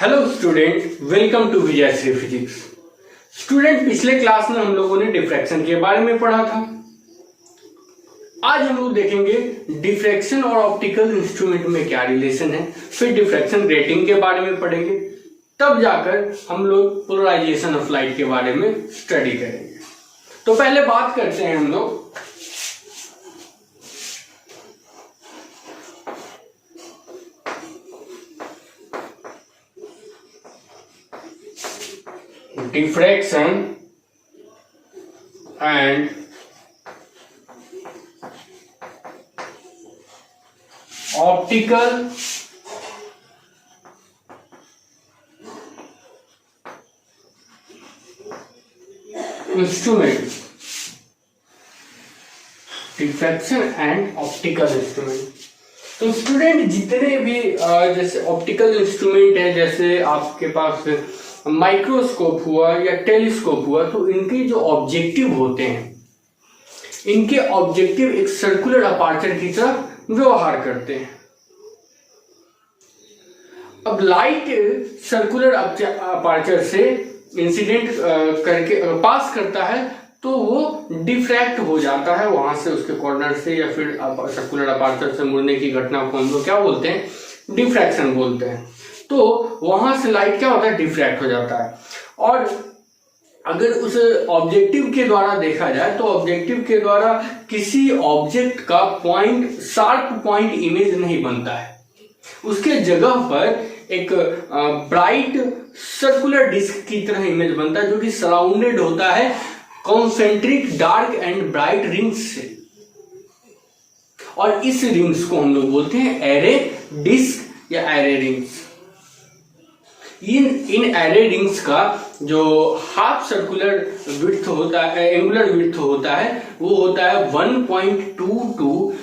Hello student, welcome to Vijayshree physics. Student, पिछले class में हम लोगों ने डिफ्रैक्शन के बारे में पढ़ा था। आज हम लोग देखेंगे डिफ्रैक्शन और ऑप्टिकल इंस्ट्रूमेंट में क्या रिलेशन है, फिर डिफ्रैक्शन ग्रेटिंग के बारे में पढ़ेंगे, तब जाकर हम लोग पोलराइजेशन ऑफ लाइट के बारे में स्टडी करेंगे। तो पहले बात करते हैं हम लोग diffraction and optical instrument। Diffraction and optical instrument. तो स्टूडेंट, जितने भी जैसे ऑप्टिकल इंस्ट्रूमेंट है, जैसे आपके पास माइक्रोस्कोप हुआ या टेलीस्कोप हुआ, तो इनके जो ऑब्जेक्टिव होते हैं, इनके ऑब्जेक्टिव एक सर्कुलर अपर्चर की तरह व्यवहार करते हैं। अब लाइट सर्कुलर अपर्चर से इंसिडेंट करके पास करता है तो वो डिफ्रैक्ट हो जाता है वहां से, उसके कॉर्नर से, या फिर सर्कुलर अपर्चर से मुड़ने की घटना को हम लोग क्या बोलते हैं, डिफ्रैक्शन बोलते हैं। तो वहां से लाइट क्या होता है, डिफ्रैक्ट हो जाता है। और अगर उस ऑब्जेक्टिव के द्वारा देखा जाए तो ऑब्जेक्टिव के द्वारा किसी ऑब्जेक्ट का पॉइंट, शार्प पॉइंट इमेज नहीं बनता है। उसके जगह पर एक ब्राइट सर्कुलर डिस्क की तरह इमेज बनता है, जो कि सराउंडेड होता है concentric dark and bright rings से। और इस रिंग्स को हम लोग बोलते हैं एरे डिस्क या एरे रिंग्स। इन एरे रिंग्स का जो हाफ सर्कुलर विड्थ होता है, एंगुलर विड्थ होता है, वो होता है 1.22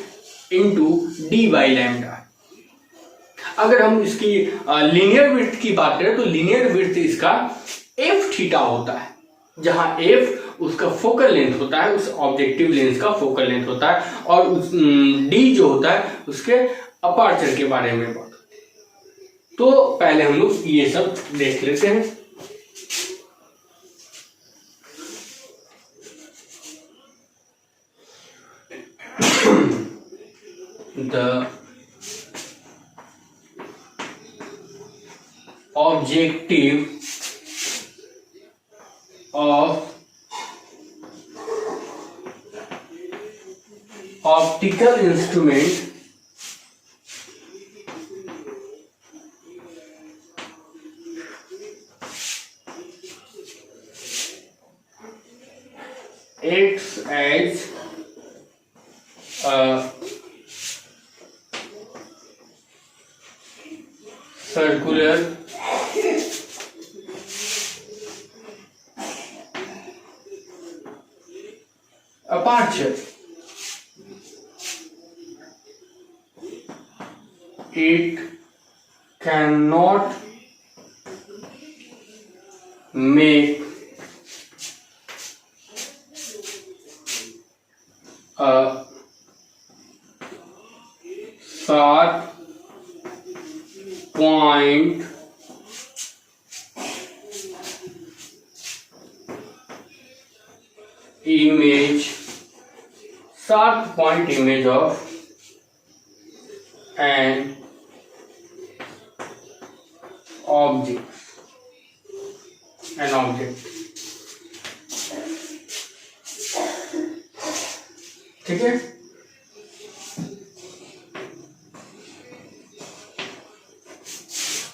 इंटू डी बाई लैम्डा। अगर हम इसकी लीनियर विड्थ की बात करें तो लीनियर विड्थ इसका एफ थीटा होता है, जहां एफ उसका फोकल लेंथ होता है, उस ऑब्जेक्टिव लेंस का फोकल लेंथ होता है, और डी जो होता है उसके अपर्चर के बारे में बात। तो पहले हम लोग ये सब देख लेते हैं। The objective of optical instrument acts as a circular aperture. It cannot make a sharp point image, sharp point image of an object, ठीक है।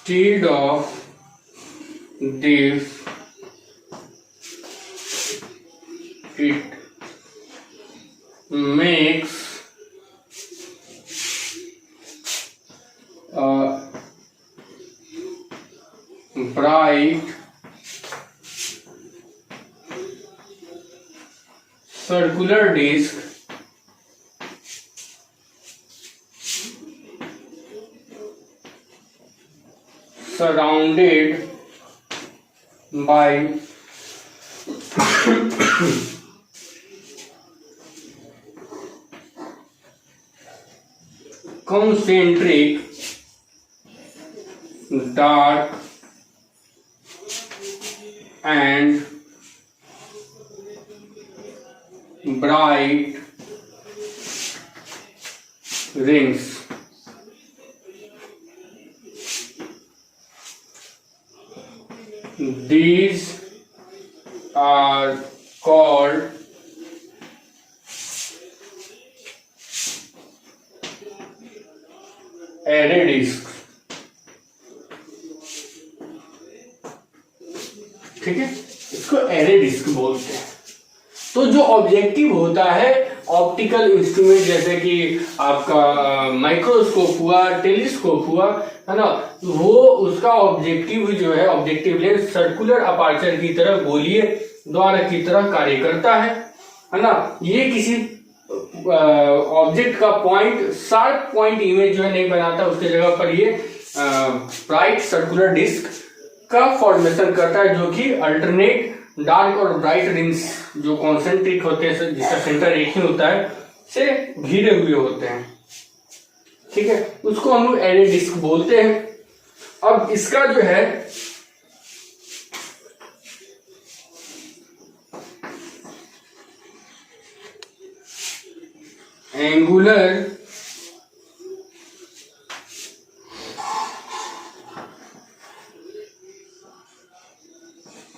Instead of this, it makes a bright circular disc surrounded by concentric dark and bright rings. These are called array disks. ठीक है, इसको array disc बोलते हैं। तो जो objective होता है ऑप्टिकल इंस्ट्रूमेंट, जैसे कि आपका माइक्रोस्कोप हुआ, टेलीस्कोप हुआ, है ना, वो उसका ऑब्जेक्टिव जो है, ऑब्जेक्टिव लेंस सर्कुलर अपर्चर की तरह गोलीय द्वार की तरह कार्य करता है ना। ये किसी ऑब्जेक्ट का पॉइंट, शार्प पॉइंट इमेज जो है नहीं बनाता, उसके जगह पर ये ब्राइट सर्कुलर डिस्क का फॉर्मेशन करता है, जो कि अल्टरनेट डार्क और ब्राइट रिंग्स जो कॉन्सेंट्रिक होते हैं, जिसका सेंटर एक ही होता है, से घिरे हुए होते हैं। ठीक है, उसको हम लोग एरे डिस्क बोलते हैं। अब इसका जो है एंगुलर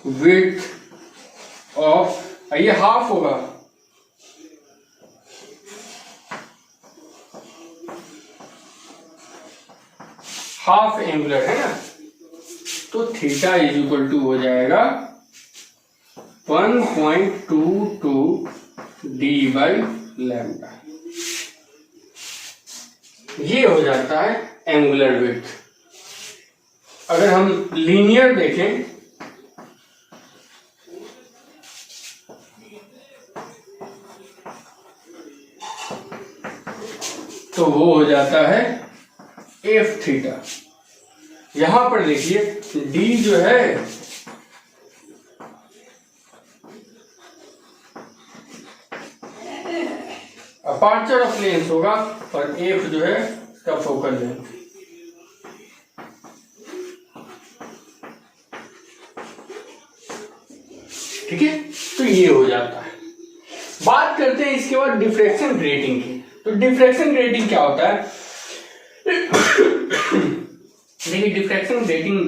विड्थ ऑफ, ये हाफ होगा, हाफ एंगुलर है ना, तो थीटा इज इक्वल टू हो जाएगा 1.22 डी बाई लैम्डा। ये हो जाता है एंगुलर विड्थ। अगर हम लीनियर देखें तो वो हो जाता है एफ थीटा। यहां पर देखिए डी जो है अपर्चर ऑफ लेंस होगा और एफ जो है इसका फोकल लेंथ। ठीक है, तो ये हो जाता है। बात करते हैं इसके बाद डिफ्रैक्शन ग्रेटिंग की। तो डिफ्रैक्शन ग्रेटिंग क्या होता है? देखिए, डिफ्रैक्शन ग्रेटिंग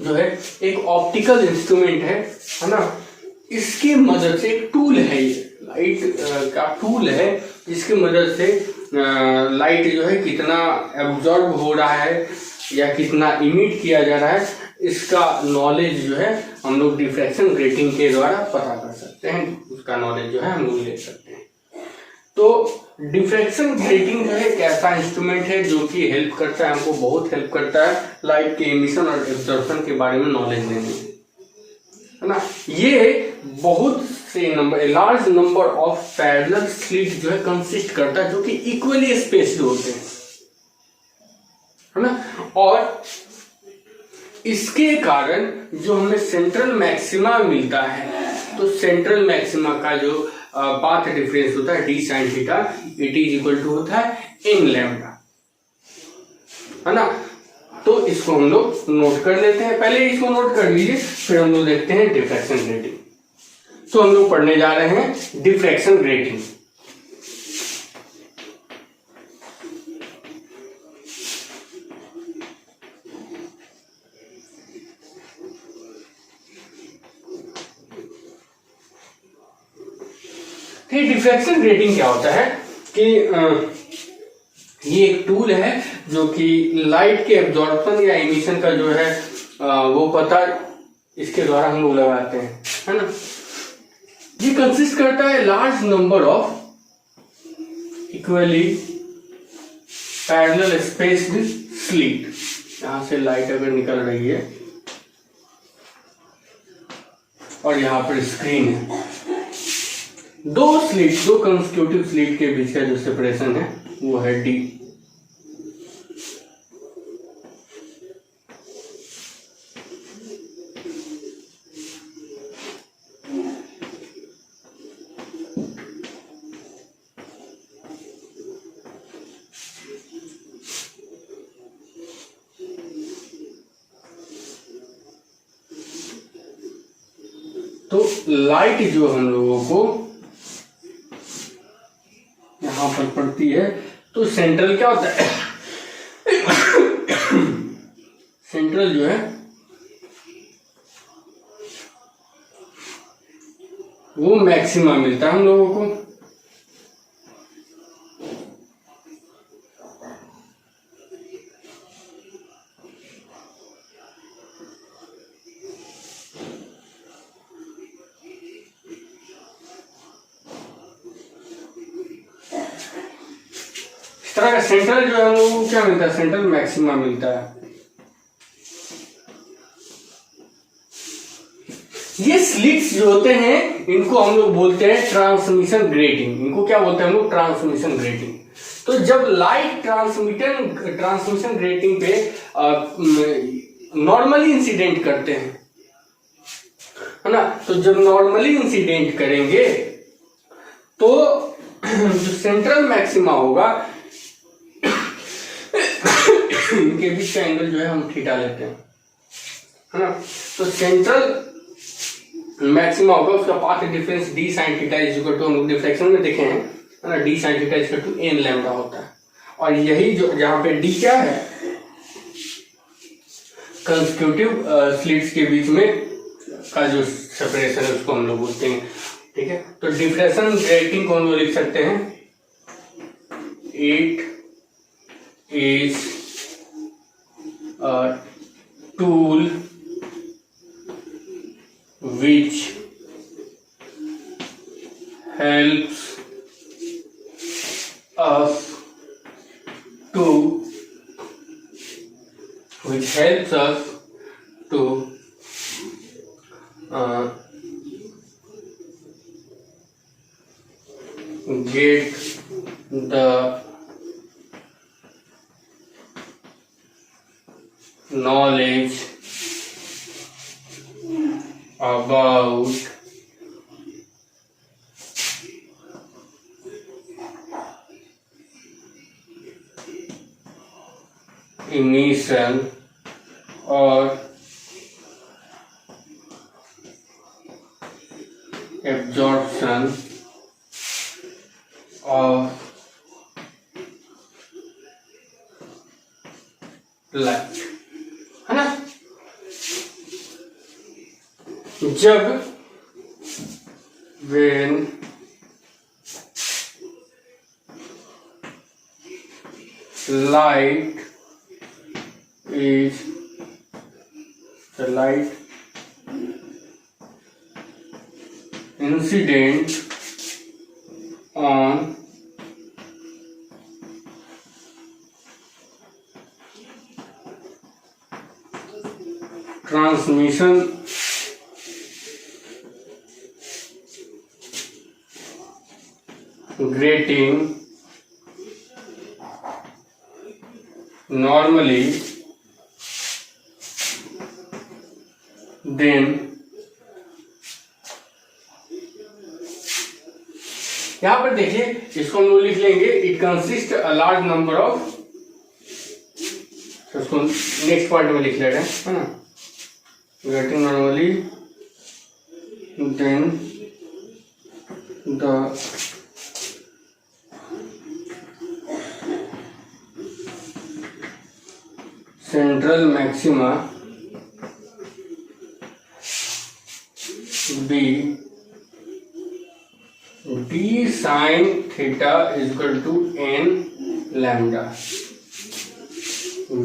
जो है एक ऑप्टिकल इंस्ट्रूमेंट है ना। इसकी मदद से एक टूल है, ये लाइट का टूल है, जिसकी मदद से लाइट जो है कितना एब्जॉर्ब हो रहा है या कितना इमिट किया जा रहा है, इसका नॉलेज जो है हम लोग डिफ्रैक्शन ग्रेटिंग के द्वारा पता कर सकते हैं। उसका नॉलेज जो है हम लोग ले सकते हैं। तो डिफ्रैक्शन ग्रेटिंग जो है एक ऐसा इंस्ट्रूमेंट है जो कि हेल्प करता है, हमको बहुत हेल्प करता है लाइट के एमिशन और एब्जॉर्प्शन के बारे में नॉलेज लेने में, है ना। ये बहुत से number, large number of parallel slit जो है कंसिस्ट करता है, जो कि इक्वली स्पेस्ड होते हैं, है ना। और इसके कारण जो हमें सेंट्रल मैक्सिमा मिलता है, तो सेंट्रल मैक्सिमा का जो पाथ डिफरेंस होता है d sine theta, it is equal to होता है इन लैम्डा, है ना। तो इसको हम लोग नोट कर लेते हैं, पहले इसको नोट कर लीजिए, फिर हम लोग देखते हैं डिफ्रैक्शन ग्रेटिंग। तो हम लोग पढ़ने जा रहे हैं डिफ्रैक्शन ग्रेटिंग। डिफ्रैक्शन ग्रेटिंग क्या होता है कि ये एक टूल है जो कि लाइट के एब्जॉर्प्शन या एमिशन का जो है वो पता इसके द्वारा हम लोग लगाते हैं, है ना। ये कंसिस्ट करता है large number of equally parallel spaced slit. यहां से लाइट अगर निकल रही है और यहां पर स्क्रीन है, दो कंसेक्यूटिव स्लिट के बीच का जो सेपरेशन है वो है डी। तो लाइट जो हम लोगों को यहां पर पड़ती है, तो सेंट्रल क्या होता है सेंट्रल जो है वो मैक्सिमा मिलता है हम लोगों को। इस तरह का सेंट्रल जो है हम लोगों को क्या मिलता है, सेंट्रल मैक्सिमा मिलता है। ये स्लिट्स जो होते हैं इनको हम लोग बोलते हैं ट्रांसमिशन ग्रेटिंग। इनको क्या बोलते हैं हम लोग, ट्रांसमिशन ग्रेटिंग। तो जब लाइट ट्रांसमिशन ग्रेटिंग पे नॉर्मली इंसिडेंट करते हैं, है ना, तो जब नॉर्मली इंसिडेंट करेंगे तो जो सेंट्रल मैक्सिमा होगा इनके बीच का एंगल जो है हम थीटा लेते हैं, है ना। तो सेंट्रल मैक्सिमा होगा, उसका path difference d sine theta is equal to, हम लोग डिफ्लेक्शन में देखे हैं, है ना, d sine theta is equal to n lambda होता है। और यही जो जहां पे डी क्या है, कंसेक्यूटिव स्लिट्स के बीच में का जो सेपरेशन है उसको हम लोग बोलते हैं, ठीक है। तो डिफ्रेक्शन ग्रेटिंग को हम लोग लिख सकते हैं, it is a tool which helps us to get the knowledge about emission or absorption of light, है ना। जब when light is the light incident on transmission grating normally, then यहां पर देखिए, इसको हम लोग लिख लेंगे, it consist a large number of, इसको नेक्स्ट पार्ट में लिख ले रहे हैं, है ना, grating normally then the central maxima be d sin theta is equal to n lambda,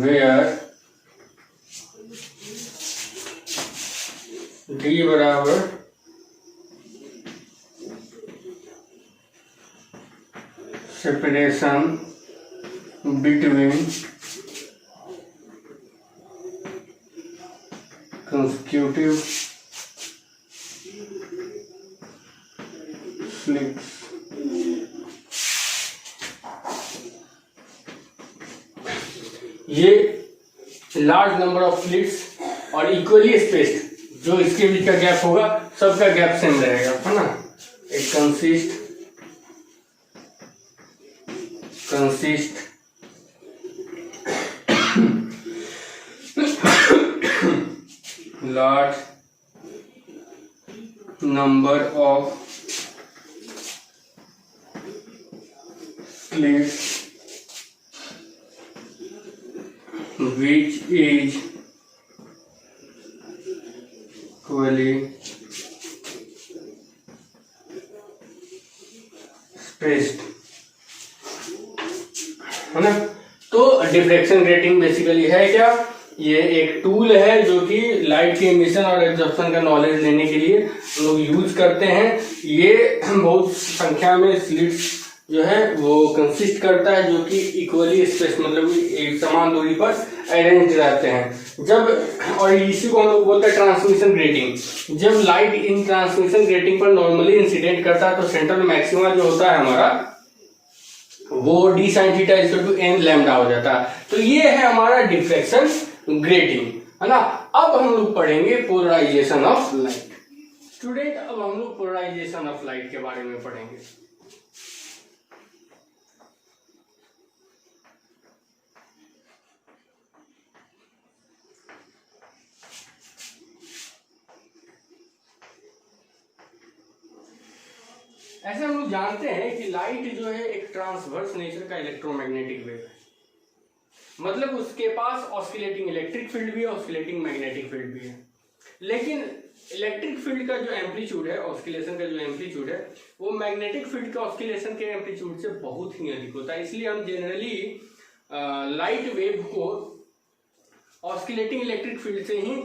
where d बराबर separation between consecutive slits, ये लार्ज नंबर ऑफ स्लिट्स और इक्वली स्पेस्ड, जो इसके बीच का गैप होगा सबका गैप सेम रहेगा, है ना। It consist large number of slits which is equally spaced, है ना। तो डिफ्रैक्शन ग्रेटिंग बेसिकली है क्या, ये एक टूल है जो कि लाइट के इमिशन और एब्जॉर्प्शन का नॉलेज लेने के लिए लोग यूज करते हैं। ये बहुत संख्या में स्लिट्स जो है वो कंसिस्ट करता है, जो कि इक्वली स्पेस मतलब एक समान दूरी पर अरेंज रहते हैं। जब और इसी को हम लोग बोलते हैं ट्रांसमिशन ग्रेटिंग। जब लाइट इन ट्रांसमिशन ग्रेटिंग पर नॉर्मली इंसिडेंट करता है तो सेंट्रल मैक्सिमा जो होता है हमारा वो d sin theta equal to n lambda हो जाता है। तो ये है हमारा डिफ्रैक्शन ग्रेटिंग, है ना। अब हम लोग पढ़ेंगे पोलराइजेशन ऑफ लाइट। स्टूडेंट अब हम लोग पोलराइजेशन ऑफ लाइट के बारे में पढ़ेंगे। ऐसे हम लोग जानते हैं कि लाइट जो है एक ट्रांसवर्स नेचर का इलेक्ट्रोमैग्नेटिक वेव है, मतलब उसके पास ऑस्किलेटिंग इलेक्ट्रिक फील्ड भी है, ऑस्किलेटिंग मैग्नेटिक फील्ड भी है। लेकिन इलेक्ट्रिक फील्ड का जो एम्पलीट्यूड है, ऑस्किलेशन का जो एम्पलीट्यूड है, वो मैग्नेटिक फील्ड के ऑस्किलेशन के एम्पलीट्यूड से बहुत ही अधिक होता है। इसलिए हम जनरली लाइट वेव को ऑस्किलेटिंग इलेक्ट्रिक फील्ड से ही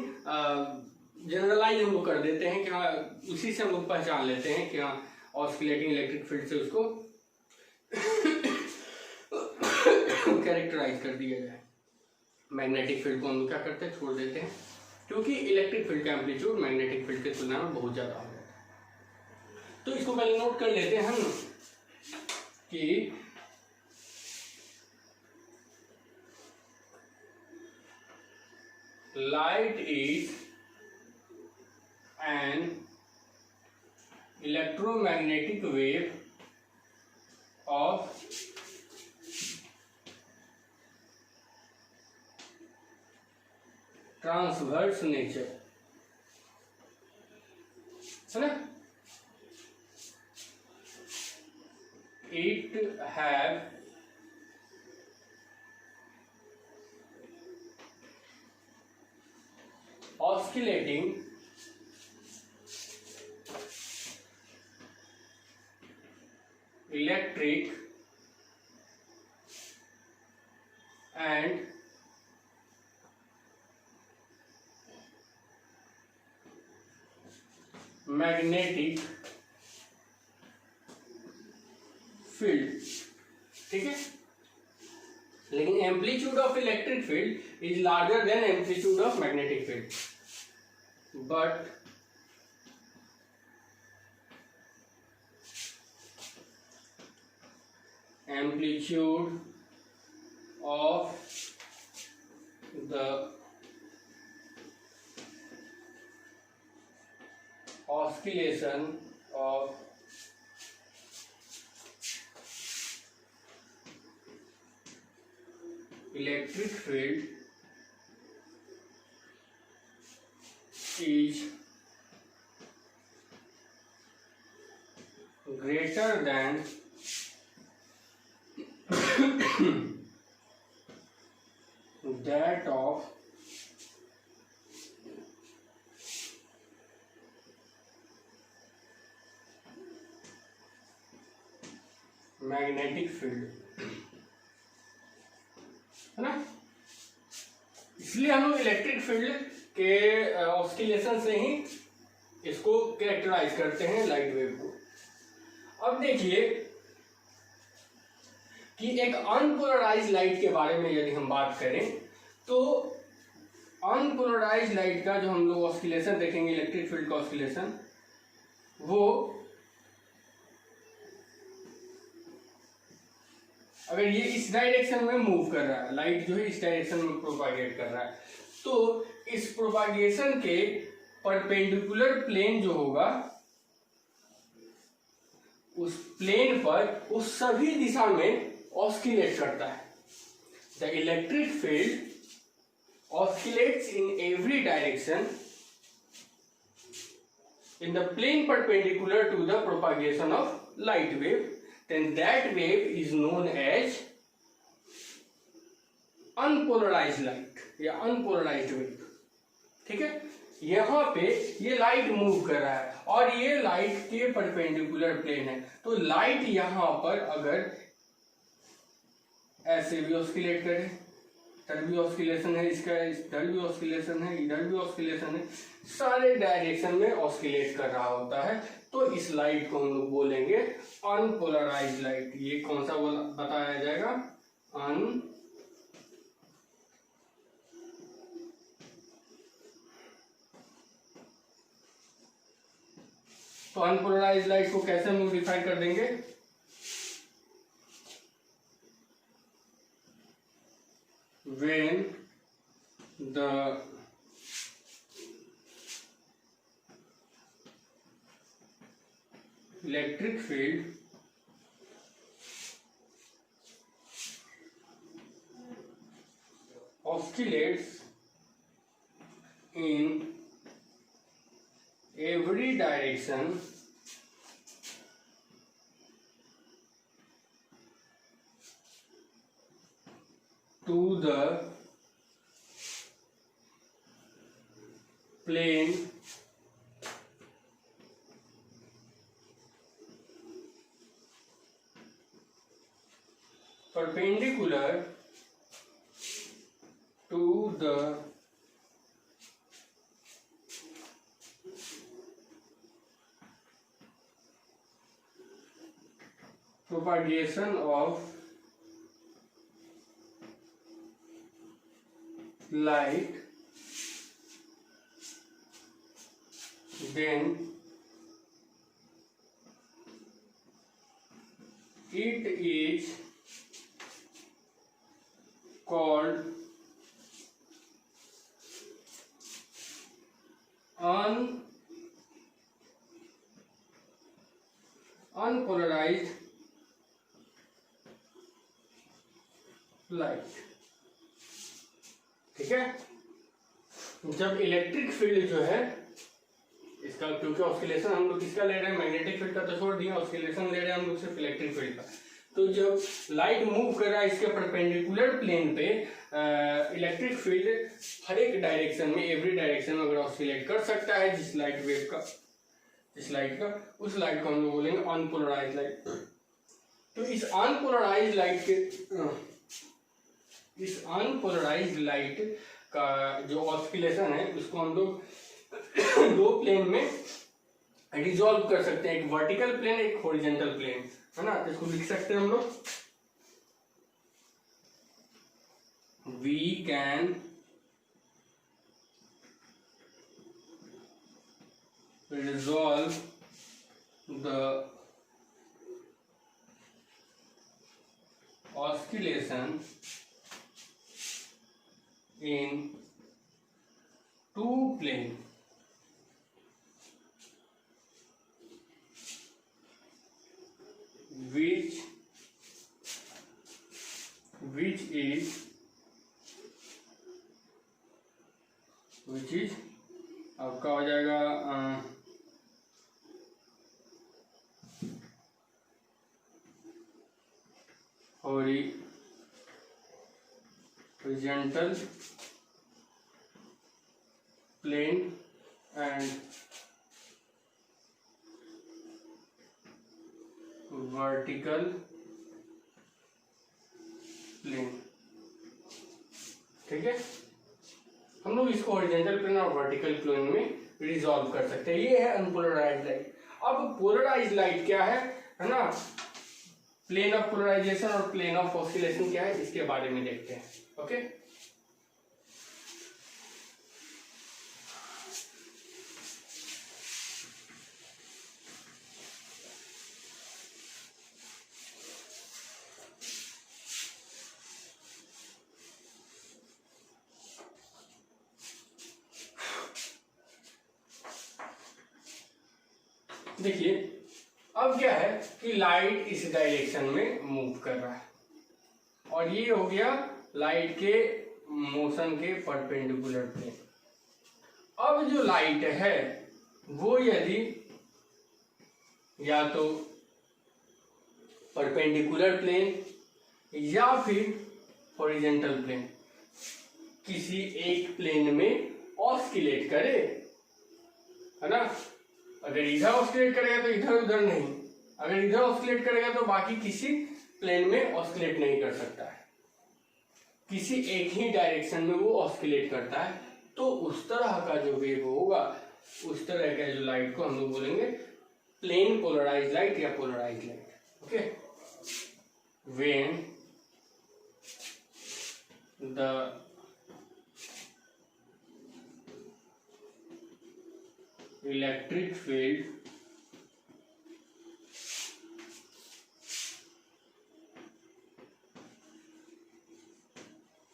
जनरलाइज हम लोग कर देते हैं कि हाँ, उसी से हम लोग पहचान लेते हैं कि हाँ ऑस्किलेटिंग इलेक्ट्रिक फील्ड से उसको कैरेक्टराइज कर दिया जाए। मैग्नेटिक फील्ड को हम लोग क्या करते हैं, छोड़ देते हैं, क्योंकि इलेक्ट्रिक फील्ड का एम्पलीट्यूड मैग्नेटिक फील्ड की तुलना में बहुत ज्यादा हो जाता है। तो इसको पहले नोट कर लेते हैं हम कि light is an electromagnetic wave of transverse nature, है ना। It have oscillating electric and magnetic field, ठीक है। लेकिन amplitude of electric field is larger than amplitude of magnetic field, but amplitude of the oscillation of electric field is greater than that of magnetic field, है ना। इसलिए हम लोग electric field के oscillation से ही इसको कैरेक्टराइज करते हैं लाइट वेव को। अब देखिए कि एक अनपोलराइज्ड लाइट के बारे में यदि हम बात करें तो अनपोलराइज्ड लाइट का जो हम लोग ऑस्किलेशन देखेंगे, इलेक्ट्रिक फील्ड का ऑस्किलेशन, वो अगर ये इस डायरेक्शन में मूव कर रहा है, लाइट जो है इस डायरेक्शन में प्रोपागेट कर रहा है, तो इस प्रोपागेशन के परपेंडिकुलर प्लेन जो होगा उस प्लेन पर उस सभी दिशा में ऑस्किलेट करता है। The electric field oscillates in every direction in the plane perpendicular to the propagation of light wave, then that wave is known as unpolarized light या unpolarized wave। ठीक है, यहाँ पे ये लाइट मूव कर रहा है और ये लाइट के परपेंडिकुलर प्लेन है, तो लाइट यहाँ पर अगर ऐसे भी ऑस्किलेट करे, इधर भी ऑस्किलेशन है, इसका इधर भी ऑस्किलेशन है, इधर भी ऑस्किलेशन है, सारे डायरेक्शन में ऑस्किलेट कर रहा होता है, तो इस लाइट को हम लोग बोलेंगे अनपोलराइज्ड लाइट। ये कौन सा बताया जाएगा? तो अनपोलराइज्ड लाइट को कैसे हम लोग डिफाइन कर देंगे? When the electric field oscillates in every direction to the plane perpendicular to the propagation of light, then it is called unpolarized light। ठीक है, जब इलेक्ट्रिक फील्ड जो है इसका, क्योंकि ऑस्किलेशन हम लोग किसका ले रहे हैं, मैग्नेटिक फील्ड का तो छोड़ दिया, ऑस्किलेशन ले रहे हैं हम लोग सिर्फ इलेक्ट्रिक फील्ड का, तो जब लाइट मूव कर रहा है इसके परपेंडिकुलर प्लेन पे, इलेक्ट्रिक फील्ड हर एक डायरेक्शन में, एवरी डायरेक्शन में अगर ऑस्किलेट कर सकता है जिस लाइट वेव का, जिस लाइट का, उस लाइट को हम लोग बोलेंगे अनपोलराइज्ड लाइट। तो इस अनपोलराइज्ड लाइट के, इस अनपोलराइज्ड लाइट का जो ऑस्किलेशन है उसको हम लोग दो प्लेन में रिजॉल्व कर सकते हैं, एक वर्टिकल प्लेन, एक हॉरिजॉन्टल प्लेन, है ना। तो इसको लिख सकते हैं हम लोग, we can resolve the oscillation in two plane, which is आपका हो जाएगा horizontal plane and vertical plane। ठीक है, हम लोग इसको हॉरिजॉन्टल प्लेन और वर्टिकल प्लेन में रिजॉल्व कर सकते हैं। ये है अनपोलराइज्ड लाइट। अब पोलराइज्ड लाइट क्या है ना, प्लेन ऑफ पोलराइजेशन और प्लेन ऑफ ऑस्किलेशन क्या है, इसके बारे में देखते हैं। ओके, देखिए अब क्या है कि लाइट इस डायरेक्शन में मूव कर रहा है और ये हो गया लाइट के मोशन के परपेंडिकुलर प्लेन। अब जो लाइट है वो यदि या तो परपेंडिकुलर प्लेन या फिर हॉरिजॉन्टल प्लेन किसी एक प्लेन में ऑस्किलेट करे, है ना। अगर इधर ऑस्किलेट करेगा तो इधर उधर नहीं, अगर इधर ऑस्किलेट करेगा तो बाकी किसी प्लेन में ऑस्किलेट नहीं कर सकता है, किसी एक ही डायरेक्शन में वो ऑस्किलेट करता है। तो उस तरह का जो वेव होगा, उस तरह का जो लाइट को हम लोग बोलेंगे प्लेन पोलराइज लाइट या polarise light. Okay, when the electric field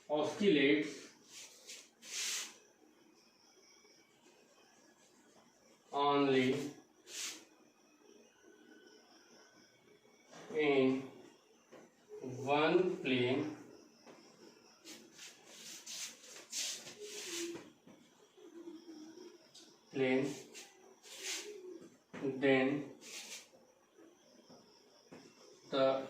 oscillates only in one plane, then the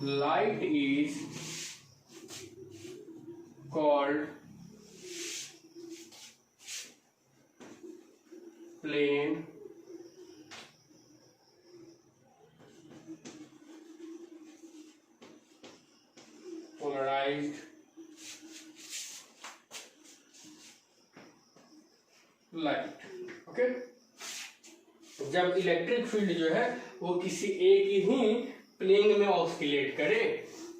light is called plane polarized light. Okay, जब इलेक्ट्रिक फील्ड जो है वो किसी एक ही प्लेन में ऑस्किलेट करे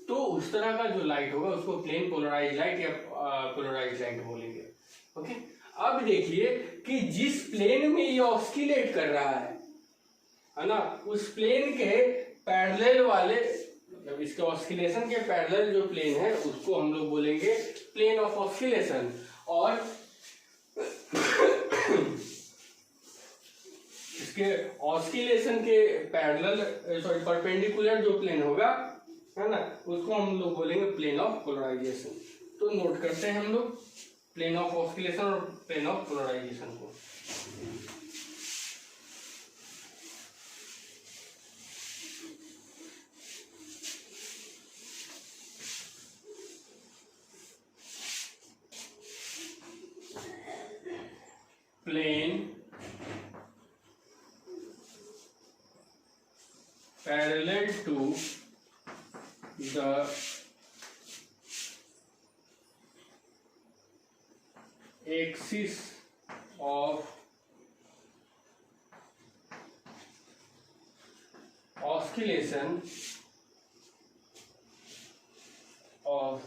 तो उस तरह का जो लाइट होगा उसको प्लेन पोलराइज लाइट या पोलराइज लाइट बोलेंगे। ओके, अब देखिए कि जिस प्लेन में ये ऑस्किलेट कर रहा है ना, उस प्लेन के पैरेलल वाले, मतलब इसके ऑस्किलेशन के पैरेलल जो प्लेन है उसको हम लोग बोलेंगे प्लेन ऑफ ऑस्किलेशन, और इसके ऑस्किलेशन के पैरेलल परपेंडिकुलर जो प्लेन होगा, है ना, उसको हम लोग बोलेंगे प्लेन ऑफ पोलराइजेशन। तो नोट करते हैं हम लोग प्लेन ऑफ ऑस्किलेशन और प्लेन ऑफ पोलराइजेशन को। Plane parallel to the axis of oscillation of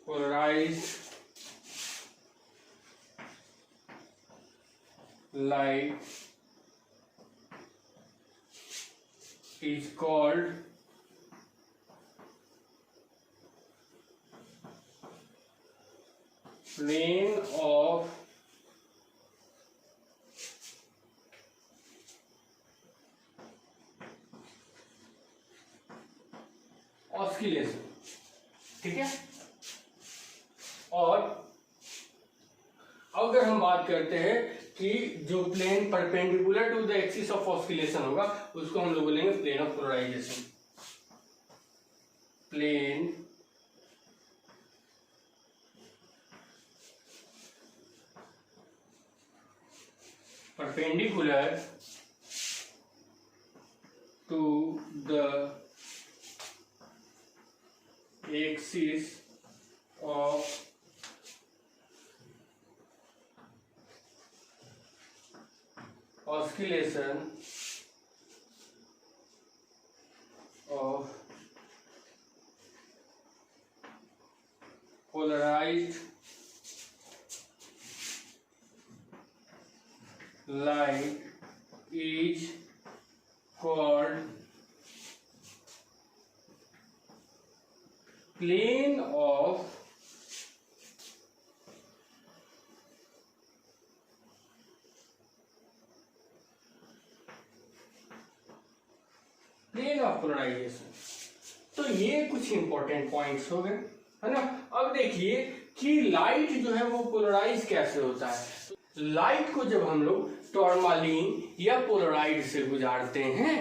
polarized light is called plane of oscillation. ठीक है, और अगर हम बात करते हैं कि जो plane perpendicular to the axis of oscillation होगा उसको हम लोग बोलेंगे plane of polarisation. Plane perpendicular to the axis of oscillation of polarized light is called plane of polarisation. तो ये कुछ इंपॉर्टेंट पॉइंट्स हो गए, है ना। अब देखिए कि लाइट जो है वो पोलराइज कैसे होता है। लाइट को जब हम लोग टॉर्मालिन या पोलराइड से गुजारते हैं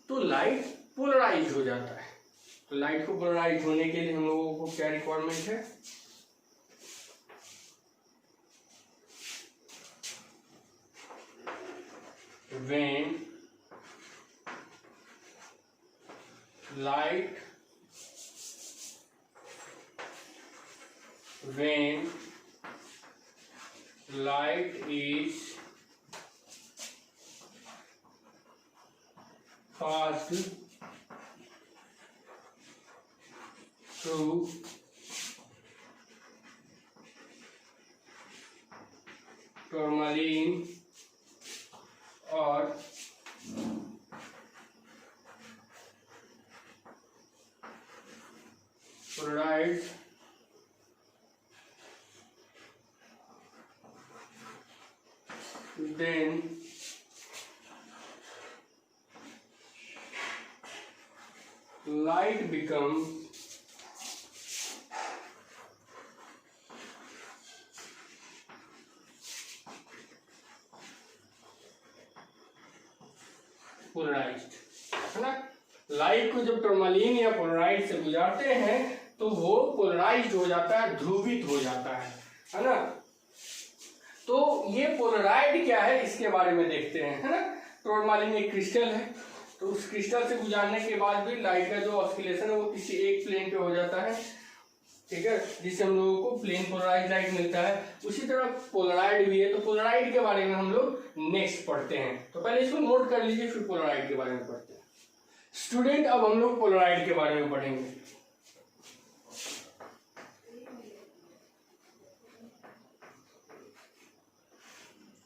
तो लाइट पोलराइज हो जाता है। तो लाइट को पोलराइज होने के लिए हम लोगों को क्या रिक्वायरमेंट है, when light is passed through tourmaline or polarize then light becomes polarised, है ना। लाइट को जब टर्मालिन या पोलराइड से गुजारते हैं तो वो पोलराइज्ड हो जाता है, ध्रुवित हो जाता है ना। तो ये पोलराइड क्या है इसके बारे में देखते हैं, है ना। टर्मालिन एक क्रिस्टल है, तो उस क्रिस्टल से गुजारने के बाद भी लाइट का जो ऑस्किलेशन है वो किसी एक प्लेन पे हो जाता है, ठीक है, जिससे हम लोगों को प्लेन पोलराइज लाइट मिलता है। उसी तरह पोलराइड भी है, तो पोलराइड के बारे में हम लोग नेक्स्ट पढ़ते हैं। तो पहले इसको नोट कर लीजिए, फिर पोलराइड के बारे में पढ़ते हैं। स्टूडेंट, अब हम लोग पोलराइड के बारे में पढ़ेंगे।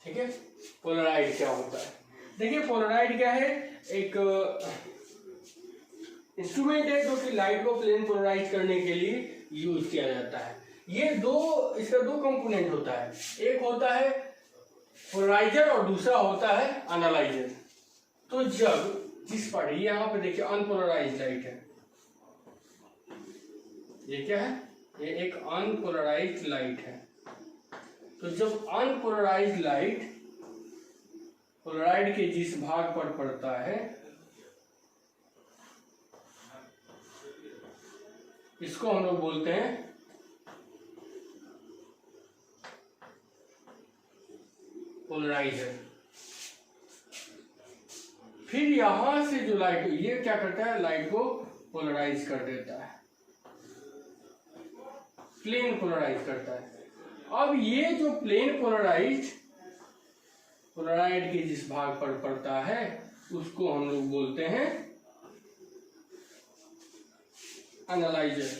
ठीक है, पोलराइड क्या होता है। देखिए पोलराइड क्या है, एक इंस्ट्रूमेंट है जो कि लाइट को प्लेन पोलराइज करने के लिए यूज किया जाता है। इसका दो कंपोनेंट होता है, एक होता है पोलराइजर और दूसरा होता है एनालाइजर। तो जब जिस पर यहाँ पे देखिए अनपोलराइज लाइट है, ये क्या है, ये एक अनपोलराइज लाइट है। तो जब अनपोलराइज लाइट पोलराइड के जिस भाग पर पड़ता है इसको हम लोग बोलते हैं पोलराइजर। फिर यहां से जो लाइट, ये क्या करता है, लाइट को पोलराइज कर देता है, प्लेन पोलराइज करता है। अब ये जो प्लेन पोलराइज पोलराइड के जिस भाग पर पड़ता है उसको हम लोग बोलते हैं एनालाइजर।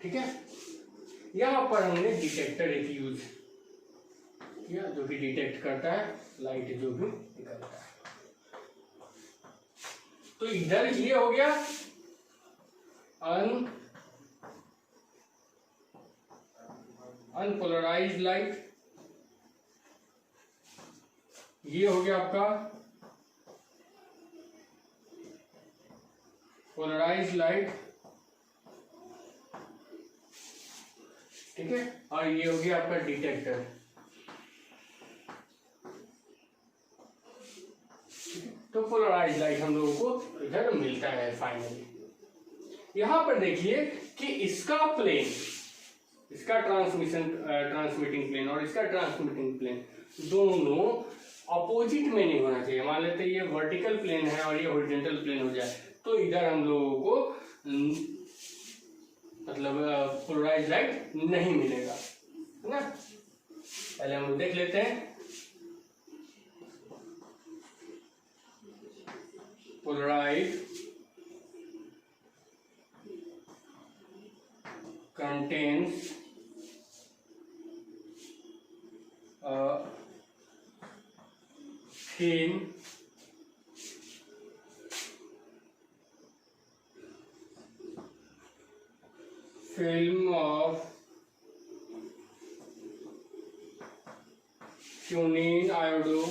ठीक है, यहां पर हमने डिटेक्टर एक यूज किया जो कि डिटेक्ट करता है लाइट जो भी निकलता है। तो इधर ये हो गया अनपोलराइज्ड लाइट, ये हो गया आपका पोलराइज्ड लाइट, ठीक है, और ये हो गया आपका डिटेक्टर। तो पोलराइज्ड लाइट हम लोगों को इधर मिलता है फाइनली। यहां पर देखिए कि इसका प्लेन, इसका ट्रांसमिटिंग प्लेन और इसका ट्रांसमिटिंग प्लेन दोनों अपोजिट में नहीं होना चाहिए। मान लेते ये वर्टिकल प्लेन है और ये हॉरिजॉन्टल प्लेन हो जाए तो इधर हम लोगों को मतलब पोलराइज्ड लाइट नहीं मिलेगा, है ना। पहले हम लोग देख लेते हैं Polaroid contains a thin film of cunene iodo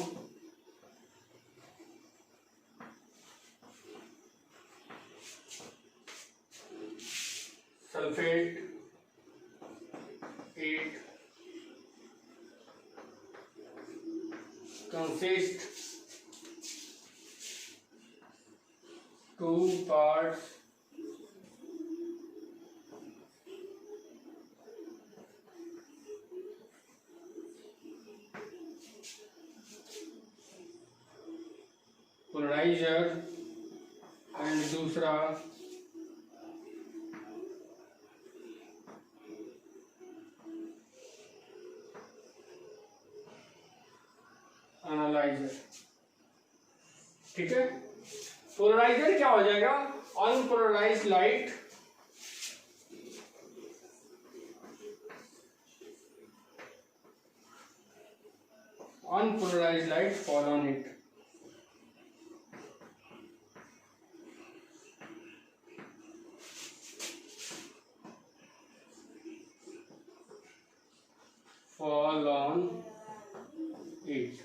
consist two parts polariser and दूसरा एनालाइजर। ठीक है, पोलराइजर क्या हो जाएगा? Unpolarised light fall on it। fall on it।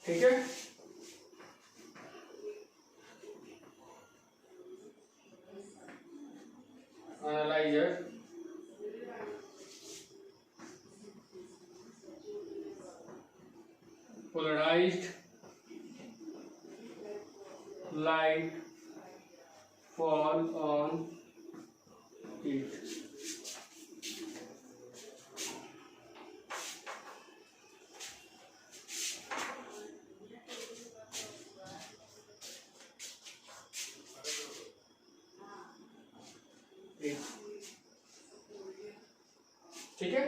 ठीक है, analyser polarized light fall on it। ठीक है,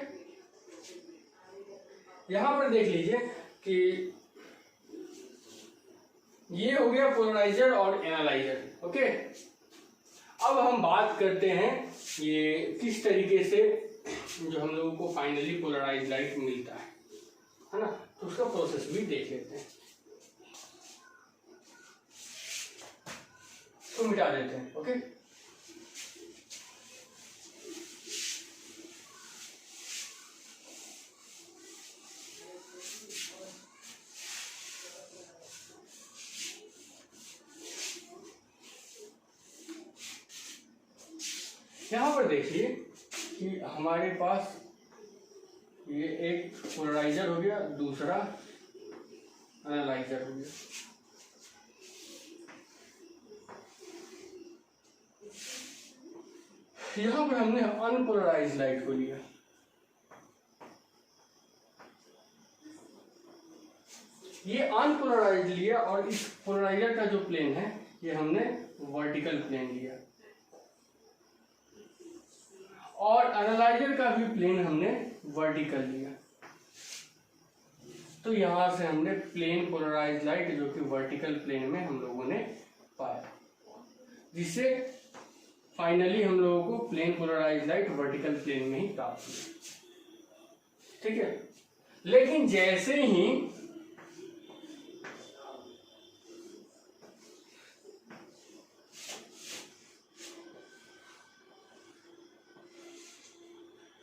यहां पर देख लीजिए कि ये हो गया पोलराइजर और एनालाइजर। ओके, अब हम बात करते हैं ये किस तरीके से जो हम लोगों को फाइनली पोलराइज लाइट मिलता है ना, तो उसका प्रोसेस भी देख लेते हैं। तो मिटा देते हैं। ओके, यहाँ पर देखिए कि हमारे पास ये एक पोलराइजर हो गया, दूसरा एनालाइजर हो गया। यहाँ पर हमने अनपोलराइज लाइट को लिया। ये अनपोलराइज लिया और इस पोलराइजर का जो प्लेन है ये हमने वर्टिकल प्लेन लिया, और एनालाइजर का भी प्लेन हमने वर्टिकल लिया। तो यहां से हमने प्लेन पोलराइज लाइट जो कि वर्टिकल प्लेन में हम लोगों ने पाया, जिससे फाइनली हम लोगों को plane polarise light vertical plane में ही प्राप्त हुई। ठीक है, लेकिन जैसे ही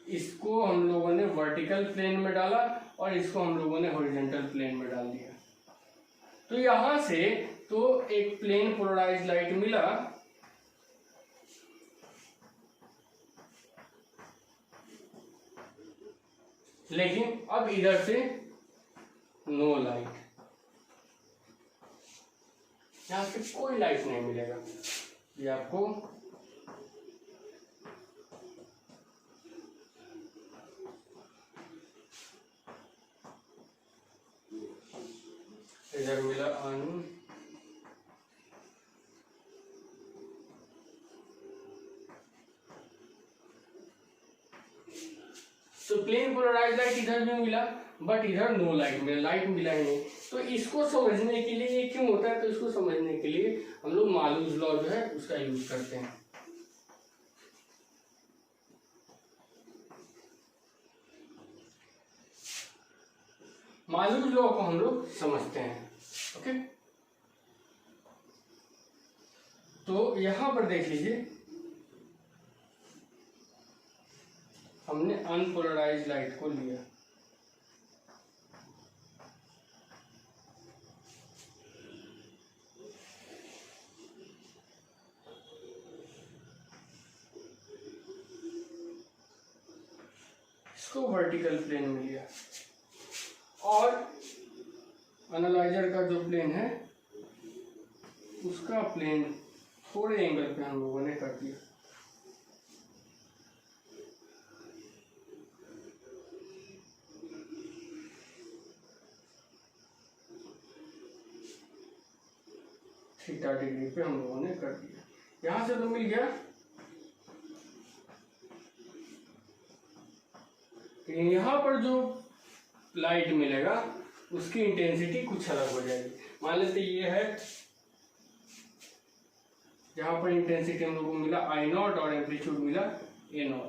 इसको हम लोगों ने वर्टिकल प्लेन में डाला और इसको हम लोगों ने हॉरिजॉन्टल प्लेन में डाल दिया, तो यहां से तो एक प्लेन पोलराइज लाइट मिला, लेकिन अब इधर से नो लाइट, यहां से कोई लाइट नहीं मिलेगा। ये आपको इधर मिला अन, तो प्लेन पोलराइज लाइट इधर भी मिला बट इधर नो लाइट मिला, लाइट मिला ही नहीं। तो इसको समझने के लिए ये क्यों होता है, तो इसको समझने के लिए हम लोग मालूज लॉ जो है उसका यूज करते हैं। मालूज लॉ को हम लोग समझते हैं। ओके, तो यहां पर देख लीजिए हमने अनपोलराइज लाइट को लिया, इसको वर्टिकल प्लेन में लिया, और एनालाइजर का जो प्लेन है उसका प्लेन थोड़े एंगल पे हम लोगों ने कर दिया। थीटा डिग्री पे हम लोगों ने कर दिया। यहां से तो मिल गया, यहां पर जो लाइट मिलेगा उसकी इंटेंसिटी कुछ अलग हो जाएगी। मान लेते ये है, जहां पर इंटेंसिटी हम लोग को मिला I0 और एम्पलीट्यूड मिला A0,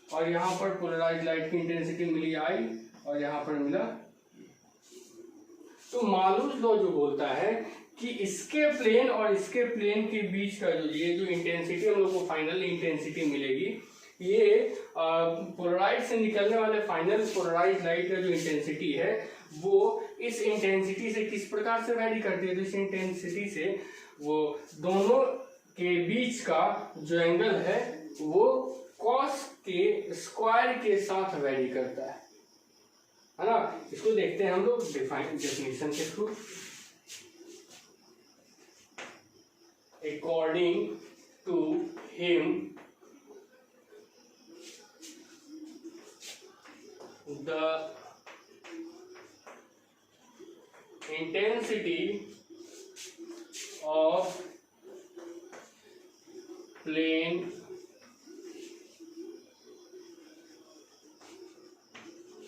और यहाँ पर पोलराइज लाइट की इंटेंसिटी मिली I और यहाँ पर मिला। तो मालूस लॉ जो बोलता है कि इसके प्लेन और इसके प्लेन के बीच का ये जो इंटेंसिटी हम लोग को फाइनल इंटेंसिटी मिलेगी, ये पोलराइज से निकलने वाले फाइनल पोलराइज लाइट का जो इंटेंसिटी है वो इस इंटेंसिटी से किस प्रकार से वैरी करती है। तो इस इंटेंसिटी से वो दोनों के बीच का जो एंगल है वो कॉस के स्क्वायर के साथ वैरी करता है ना। इसको देखते हैं हम लोग डेफिनेशन के through. According to him the intensity of plane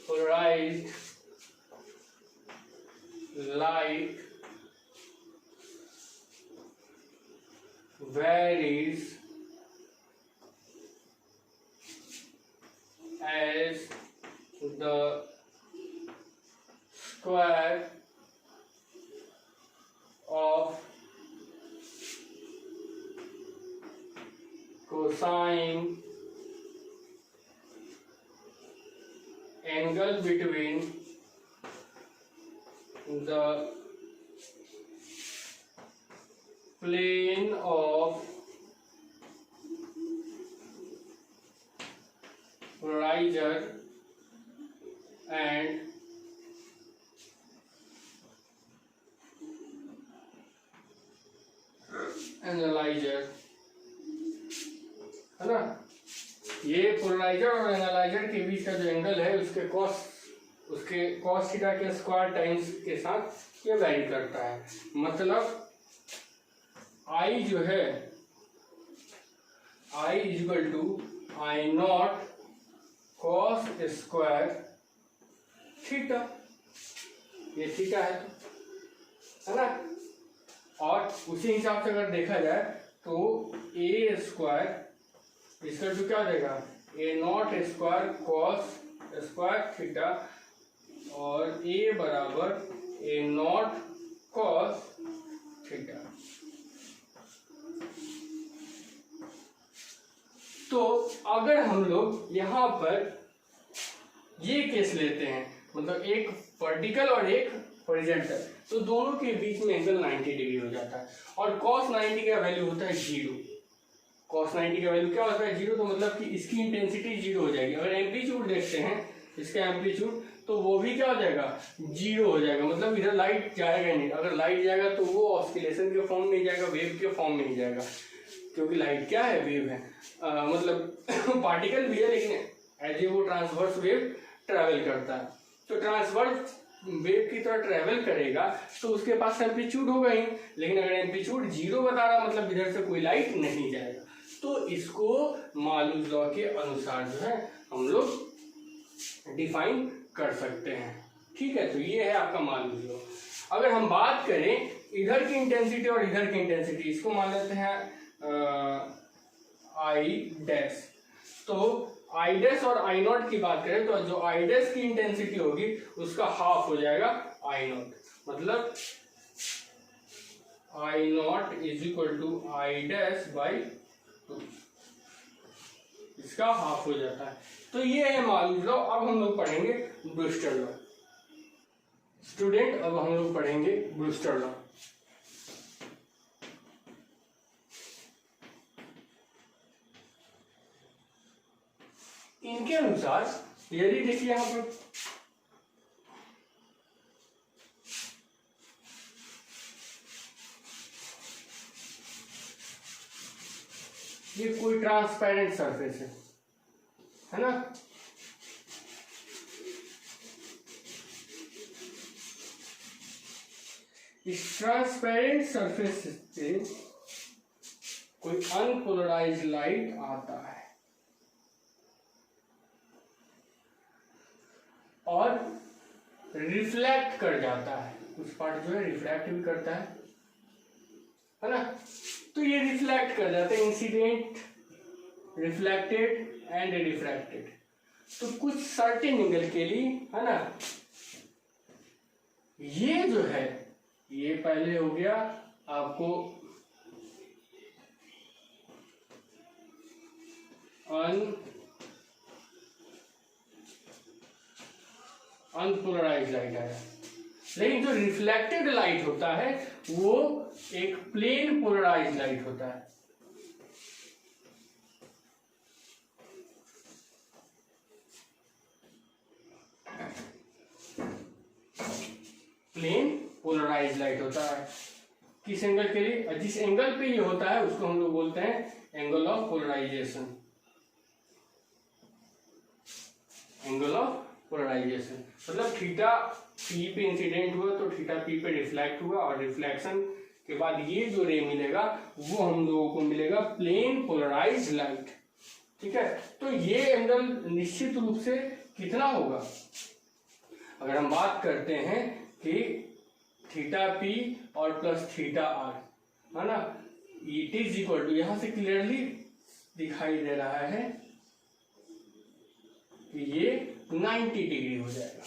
polarized light varies as the square of cosine angle between the plane of polarizer and analyser, है ना। ये पोलराइजर और एनालाइजर के बीच का जो एंगल है उसके कॉस थीटा के स्क्वायर टाइम्स के साथ ये वैरी करता है। मतलब I जो है I equal to I0 cos square theta, ये थीटा है ना। और उसी हिसाब से अगर देखा जाए तो A स्क्वायर इसका जो क्या हो जाएगा A0 square cos square theta और A बराबर A0 कॉस थीटा। तो अगर हम लोग यहाँ पर ये केस लेते हैं, मतलब एक वर्टिकल और एक हॉरिजॉन्टल, तो दोनों के बीच में एंगल 90 डिग्री हो जाता है और cos 90 का वैल्यू होता है 0। cos 90 का वैल्यू क्या होता है 0, तो मतलब कि इसकी इंटेंसिटी 0 हो जाएगी। अगर एम्पलीट्यूड देखते हैं इसका एम्पलीट्यूड, तो वो भी क्या हो जाएगा 0 हो जाएगा। मतलब इधर लाइट जाएगा नहीं, अगर लाइट जाएगा तो वो ऑस्किलेशन के फॉर्म में ही जाएगा, वेव के फॉर्म में ही जाएगा, क्योंकि लाइट क्या है वेव है, मतलब पार्टिकल भी है लेकिन एज ए वो ट्रांसवर्स वेव ट्रैवल करता है। तो ट्रांसवर्स वेव की तरह ट्रैवल करेगा तो उसके पास एम्पलीट्यूड होगा ही, लेकिन अगर एम्पलीट्यूड 0 बता रहा मतलब इधर से कोई लाइट नहीं जाएगा। तो इसको मालूस लॉ के अनुसार जो है हम लोग डिफाइन कर सकते हैं। ठीक है, तो ये है आपका मालूस लॉ। अगर हम बात करें इधर की इंटेंसिटी और इधर की इंटेंसिटी, इसको मान लेते हैं I डैश। तो I डैश और I0 की बात करें तो जो I डैश की इंटेंसिटी होगी उसका हाफ हो जाएगा I0, मतलब I0 is equal to I dash by 2, इसका हाफ हो जाता है। तो ये है मालूस लॉ। अब हम लोग पढ़ेंगे ब्रूस्टर लॉ। स्टूडेंट, अब हम लोग पढ़ेंगे ब्रूस्टर लॉ। इनके अनुसार यदि देखिए यहाँ पर ये कोई ट्रांसपेरेंट सरफेस है ना। इस ट्रांसपेरेंट सरफेस से कोई अनपोलराइज्ड लाइट आता है और रिफ्लेक्ट कर जाता है, कुछ पार्ट जो है रिफ्लेक्ट भी करता है ना। तो ये रिफ्लेक्ट कर जाता है, इंसिडेंट, रिफ्लेक्टेड एंड रिफ्रैक्टेड। तो कुछ सर्टेन एंगल के लिए है ना, ये जो है ये पहले हो गया आपको अनपोलराइज लाइट आया। लेकिन जो रिफ्लेक्टेड लाइट होता है वो एक प्लेन पोलराइज लाइट होता है। प्लेन पोलराइज लाइट होता है किस एंगल के लिए, जिस एंगल पे ये होता है उसको हम लोग बोलते हैं angle of polarization. Angle of polarization मतलब थीटा पी पे इंसिडेंट हुआ तो थीटा पी पे रिफ्लेक्ट हुआ, और रिफ्लेक्शन के बाद ये जो रे मिलेगा वो हम लोगों को मिलेगा प्लेन पोलराइज लाइट। ठीक है, तो ये एंगल निश्चित रूप से कितना होगा, अगर हम बात करते हैं कि थीटा पी और प्लस थीटा आर है ना, इट इज इक्वल टू, यहां से क्लियरली दिखाई दे रहा है कि ये 90 डिग्री हो जाएगा।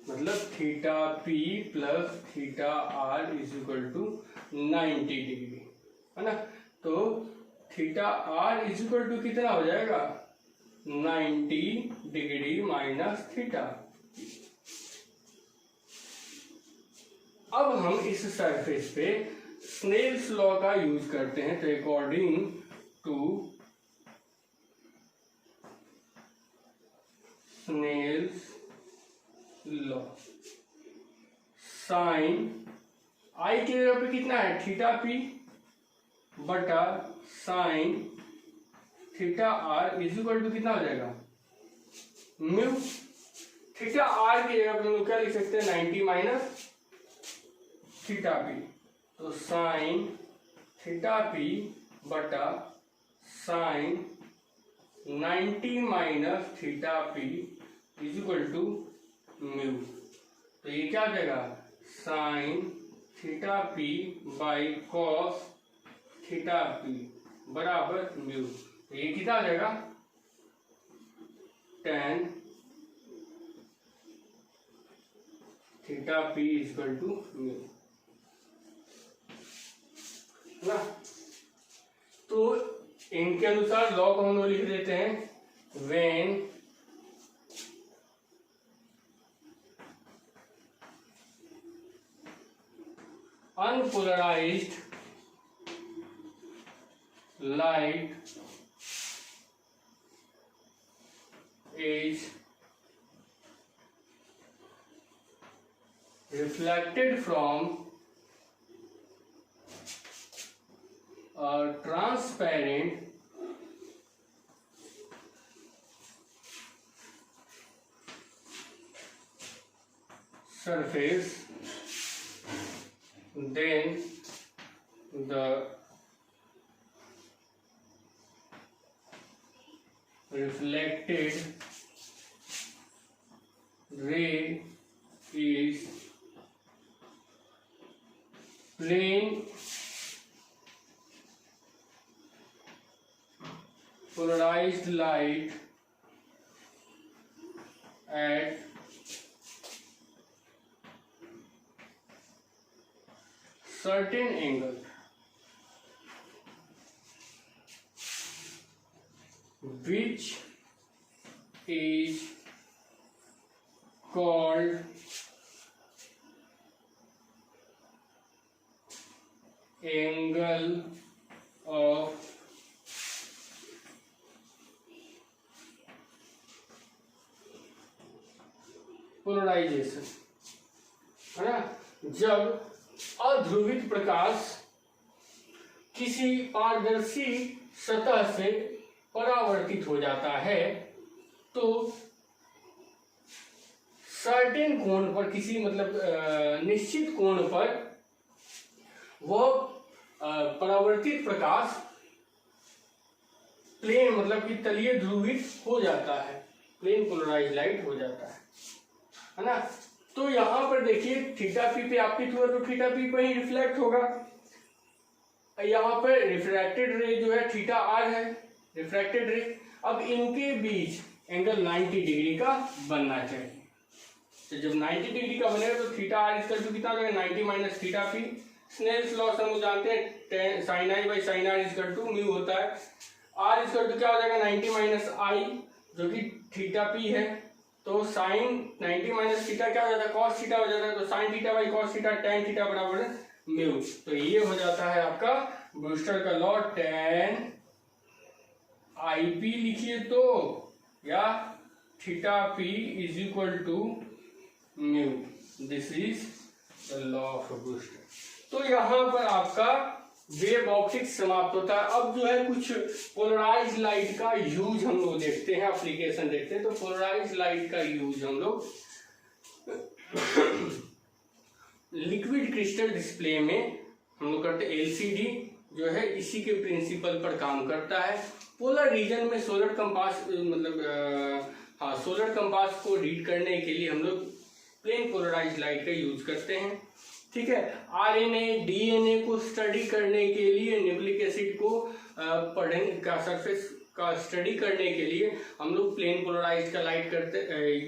मतलब theta P plus theta R is equal to 90 degree है ना। तो theta R is equal to कितना हो जाएगा, 90 डिग्री माइनस थीटा। अब हम इस सरफेस पे स्नेल्स लॉ का यूज करते हैं। तो according to Snell's law, sine I के जगह पे कितना है थीटा पी बटा sine theta R is equal to कितना हो जाएगा म्यू। थीटा आर की जगह पे हम लोग क्या लिख सकते हैं 90 माइनस थीटा पी। तो साइन थीटा पी बटा sine 90 minus theta P is equal to mu. तो ये क्या हो जाएगा sine theta P by cos theta P बराबर म्यू। तो ये कितना आ जाएगा tan theta P is equal to mu ना। तो इनके अनुसार लॉ को हम लोग लिख देते हैं, when unpolarized light is reflected from a transparent surface, then the reflected ray is plane polarized light at certain angle, which is called angle of polarization है ना। जब अध्रुवित प्रकाश किसी पारदर्शी सतह से परावर्तित हो जाता है तो सर्टेन कोण पर, किसी मतलब निश्चित कोण पर वह परावर्तित प्रकाश प्लेन मतलब कि तलीय ध्रुवित हो जाता है, प्लेन पोलराइज लाइट हो जाता है ना। तो यहां पर देखिए थीटा पी पे आपतित हुआ तो थीटा पी पर ही रिफ्लेक्ट होगा। यहाँ पर रिफ्रैक्टेड रे जो है थीटा आर है, रिफ्रैक्टेड रे। अब इनके बीच एंगल 90 डिग्री का बनना चाहिए। तो जब 90 डिग्री का बनेगा तो थीटा आर इक्वल टू कितना हो जाएगा, 90 minus theta P. Snell's law हम लोग जानते हैं, sine I by sine R equal to mu होता है। आर इक्वल टू क्या हो जाएगा, 90 माइनस आई जो कि थीटा पी है। तो साइन 90 माइनस थीटा क्या हो जाता है, कॉस थीटा हो जाता है। तो sine theta by cos theta tan theta बराबर म्यू। तो ये हो जाता है आपका ब्रूस्टर का लॉ, टेन आई पी लिखिए तो, या theta P is equal to mu. This is the law of Brewster. तो यहां पर आपका वेव ऑप्टिक्स समाप्त होता है। अब जो है कुछ पोलराइज लाइट का यूज हम लोग देखते हैं, एप्लीकेशन देखते हैं। तो पोलराइज लाइट का यूज हम लोग लिक्विड क्रिस्टल डिस्प्ले में हम लोग करते हैं। एलसीडी जो है इसी के प्रिंसिपल पर काम करता है। पोलर रीजन में सोलर कंपास मतलब सोलर कंपास को रीड करने के लिए हम लोग प्लेन पोलराइज लाइट का यूज करते हैं। ठीक है, आरएनए डीएनए को स्टडी करने के लिए, न्यूक्लिक एसिड को पढ़ने का, सरफेस का स्टडी करने के लिए हम लोग प्लेन पोलराइज का लाइट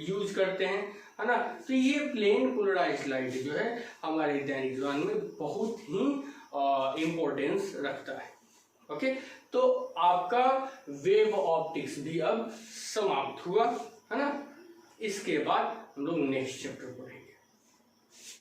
यूज करते हैं, है ना। तो ये प्लेन पोलराइज लाइट जो है हमारे दैनिक जीवन में बहुत ही इम्पोर्टेंस रखता है। ओके, तो आपका वेव ऑप्टिक्स भी अब समाप्त हुआ, है ना। इसके बाद हम लोग नेक्स्ट चैप्टर पढ़ेंगे।